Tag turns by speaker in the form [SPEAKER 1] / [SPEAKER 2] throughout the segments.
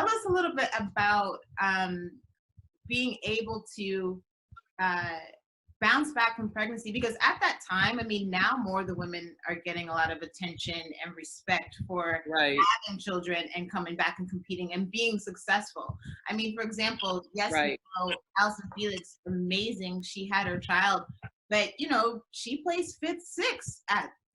[SPEAKER 1] tell us a little bit about being able to bounce back from pregnancy, because at that time, I mean, now more the women are getting a lot of attention and respect for having children and coming back and competing and being successful. I mean, for example, yes, you know, Alison Felix, amazing. She had her child, but you know, she placed 5th, 6th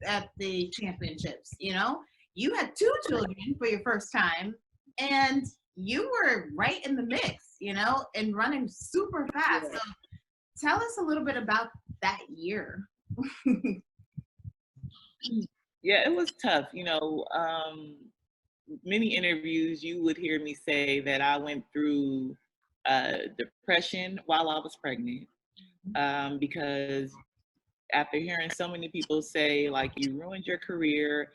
[SPEAKER 1] at the championships. You know, you had 2 children for your first time, and you were right in the mix, you know, and running super fast. So tell us a little bit about that year.
[SPEAKER 2] Yeah, it was tough. You know, many interviews you would hear me say that I went through depression while I was pregnant, because after hearing so many people say, like, you ruined your career,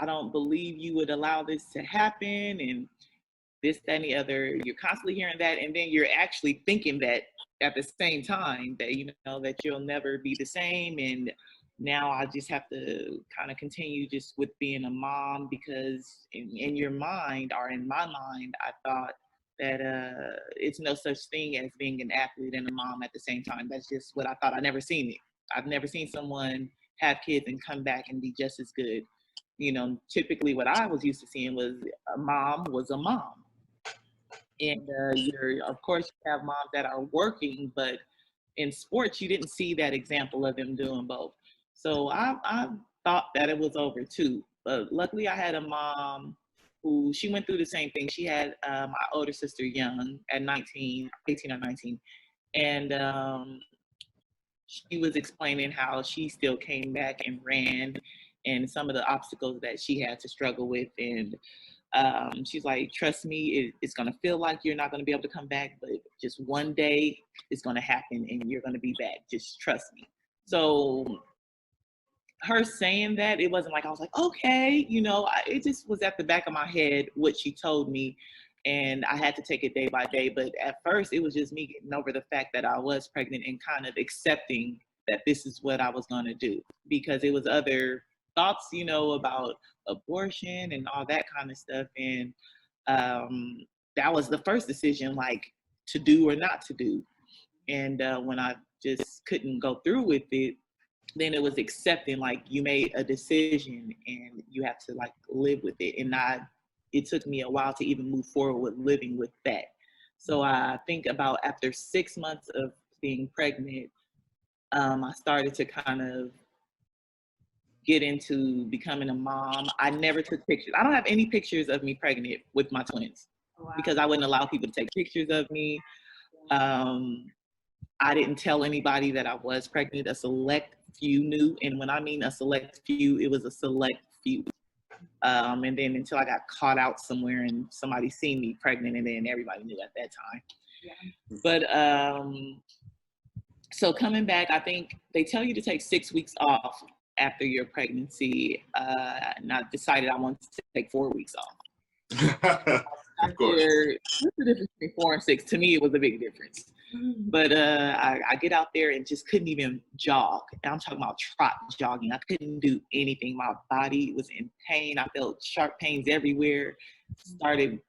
[SPEAKER 2] I don't believe you would allow this to happen, and this, that, and the other. You're constantly hearing that, and then you're actually thinking that at the same time that, you know, that you'll never be the same. And now I just have to kind of continue just with being a mom, because in your mind, or in my mind, I thought that it's no such thing as being an athlete and a mom at the same time. That's just what I thought. I've never seen it. I've never seen someone have kids and come back and be just as good. You know, typically what I was used to seeing was a mom was a mom. And of course, you have moms that are working, but in sports, you didn't see that example of them doing both. So I thought that it was over too. But luckily, I had a mom who, she went through the same thing. She had my older sister young at 18 or 19. And she was explaining how she still came back and ran, and some of the obstacles that she had to struggle with. And she's like, trust me, it's going to feel like you're not going to be able to come back, but just one day it's going to happen and you're going to be back. Just trust me. So her saying that, it wasn't like I was like, okay, you know, it just was at the back of my head what she told me, and I had to take it day by day. But at first, it was just me getting over the fact that I was pregnant and kind of accepting that this is what I was going to do, because it was other thoughts, you know, about abortion and all that kind of stuff. And that was the first decision, like, to do or not to do. And when I just couldn't go through with it, then it was accepting, like, you made a decision and you have to, like, live with it. And it took me a while to even move forward with living with that. So I think about after 6 months of being pregnant, I started to kind of get into becoming a mom. I never took pictures. I don't have any pictures of me pregnant with my twins. Wow. Because I wouldn't allow people to take pictures of me. I didn't tell anybody that I was pregnant. A select few knew. And when I mean a select few, it was a select few. And then until I got caught out somewhere and somebody seen me pregnant, and then everybody knew at that time. Yeah. But so coming back, I think they tell you to take 6 weeks off after your pregnancy. And I decided I wanted to take 4 weeks off. Of course. What's the difference between 4 and 6? To me, it was a big difference. Mm-hmm. But I get out there and just couldn't even jog. And I'm talking about trot jogging. I couldn't do anything. My body was in pain. I felt sharp pains everywhere. Started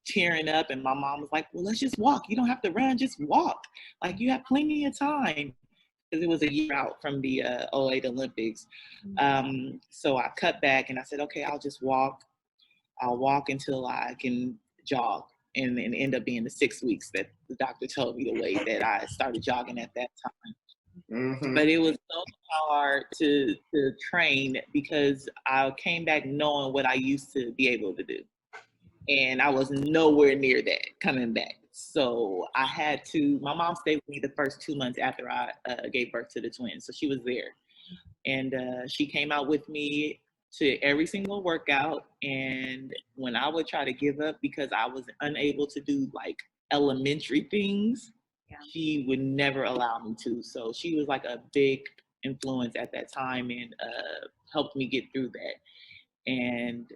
[SPEAKER 2] tearing up, and my mom was like, well, let's just walk. You don't have to run, just walk. Like, you have plenty of time. Because it was a year out from the 08 Olympics. So I cut back and I said, okay, I'll just walk. I'll walk until I can jog. And end up being the 6 weeks that the doctor told me to wait, that I started jogging at that time. Mm-hmm. But it was so hard to train, because I came back knowing what I used to be able to do. And I was nowhere near that coming back. So I had to, my mom stayed with me the first 2 months after I gave birth to the twins. So she was there. And she came out with me to every single workout. And when I would try to give up because I was unable to do, like, elementary things, she would never allow me to. So she was like a big influence at that time, and helped me get through that. And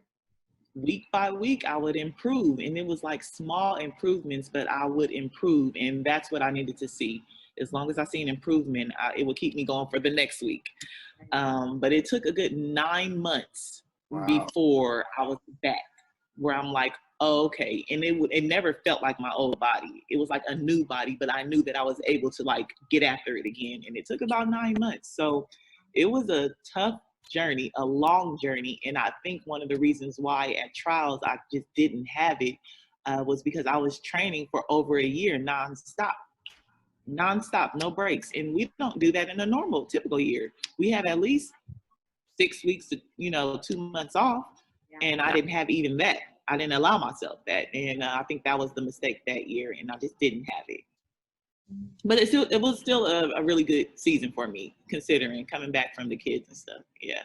[SPEAKER 2] week by week, I would improve. And it was like small improvements, but I would improve. And that's what I needed to see. As long as I see an improvement, it would keep me going for the next week. But it took a good 9 months before I was back, where I'm like, oh, okay. And it never felt like my old body. It was like a new body, but I knew that I was able to like get after it again. And it took about 9 months. So it was a tough journey, a long journey. And I think one of the reasons why at trials I just didn't have it was because I was training for over a year nonstop, no breaks. And we don't do that in a normal, typical year. We have at least 6 weeks to, 2 months off. And I didn't have even that. I didn't allow myself that. And I think that was the mistake that year. And I just didn't have it. But it was still a really good season for me, considering coming back from the kids and stuff. Yeah.